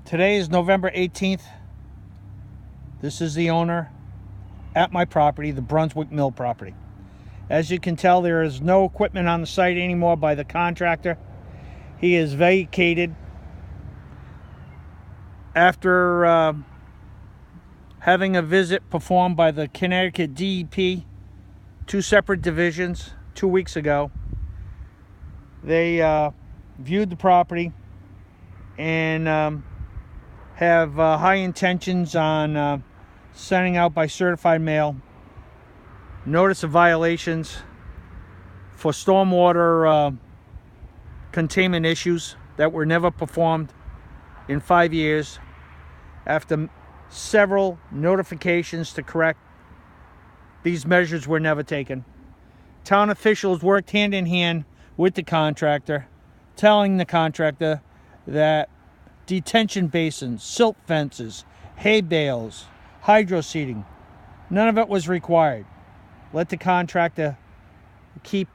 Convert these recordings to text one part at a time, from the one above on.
Today is November 18th. This is the owner at my property, the Brunswick Mill property. As you can tell, there is no equipment on the site anymore by the contractor. He is vacated after having a visit performed by the Connecticut DEP, two separate divisions, 2 weeks ago. They viewed the property and have high intentions on sending out by certified mail notice of violations for stormwater containment issues that were never performed in 5 years. After several notifications to correct, these measures were never taken. Town officials worked hand in hand with the contractor, telling the contractor that detention basins, silt fences, hay bales, hydro seeding, none of it was required. Let the contractor keep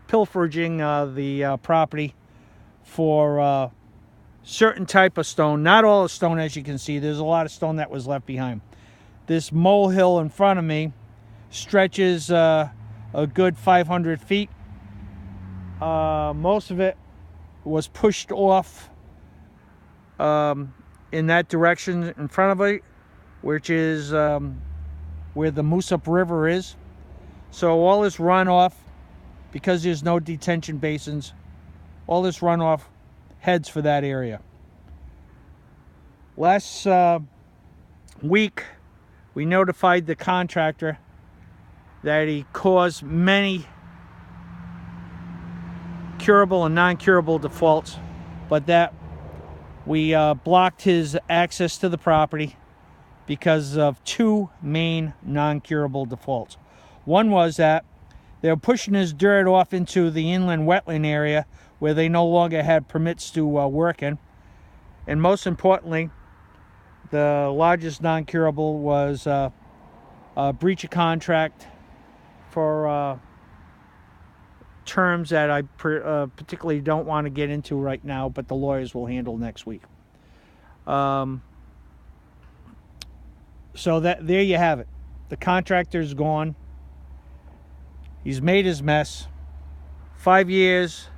pilfering the property for certain type of stone. Not all the stone, as you can see. There's a lot of stone that was left behind. This molehill in front of me stretches a good 500 feet. Most of it was pushed off in that direction in front of it, which is where the Moosup River is. So all this runoff, because there's no detention basins, all this runoff heads for that area. Last week, we notified the contractor that he caused many curable and non-curable defaults, but that we blocked his access to the property because of two main non-curable defaults. One was that they were pushing his dirt off into the inland wetland area where they no longer had permits to work in. And most importantly, the largest non-curable was a breach of contract for terms that I particularly don't want to get into right now, but the lawyers will handle next week. So that there you have it. The contractor's gone. He's made his mess. 5 years,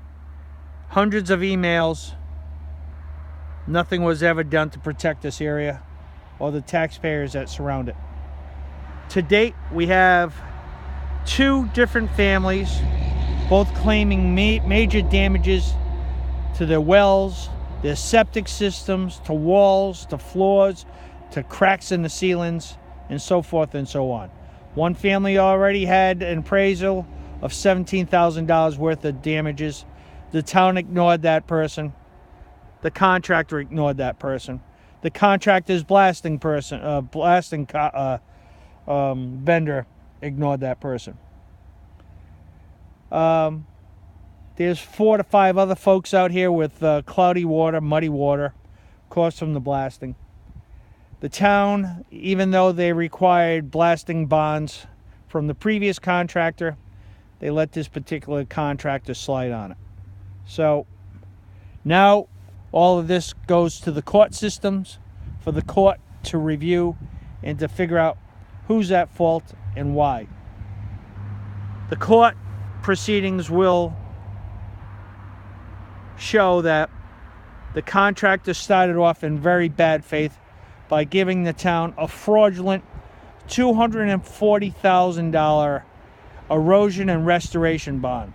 hundreds of emails. Nothing was ever done to protect this area or the taxpayers that surround it. To date, we have two different families, both claiming major damages to their wells, their septic systems, to walls, to floors, to cracks in the ceilings, and so forth and so on. One family already had an appraisal of $17,000 worth of damages. The town ignored that person. The contractor ignored that person. The contractor's blasting vendor ignored that person. There's 4 to 5 other folks out here with cloudy water, muddy water, caused from the blasting. The town, even though they required blasting bonds from the previous contractor, they let this particular contractor slide on it. So now all of this goes to the court systems for the court to review and to figure out who's at fault and why. The court proceedings will show that the contractor started off in very bad faith by giving the town a fraudulent $240,000 erosion and restoration bond,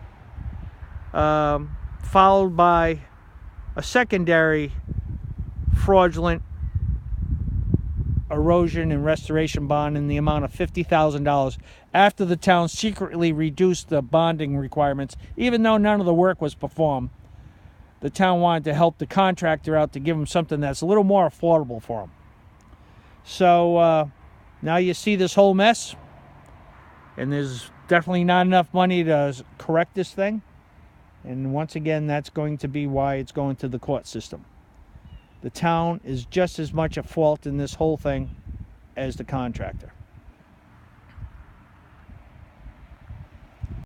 followed by a secondary fraudulent erosion and restoration bond in the amount of $50,000 after the town secretly reduced the bonding requirements. Even though none of the work was performed, the town wanted to help the contractor out to give him something that's a little more affordable for him. So now you see this whole mess, and there's definitely not enough money to correct this thing. And once again, that's going to be why it's going to the court system. The town is just as much at fault in this whole thing as the contractor.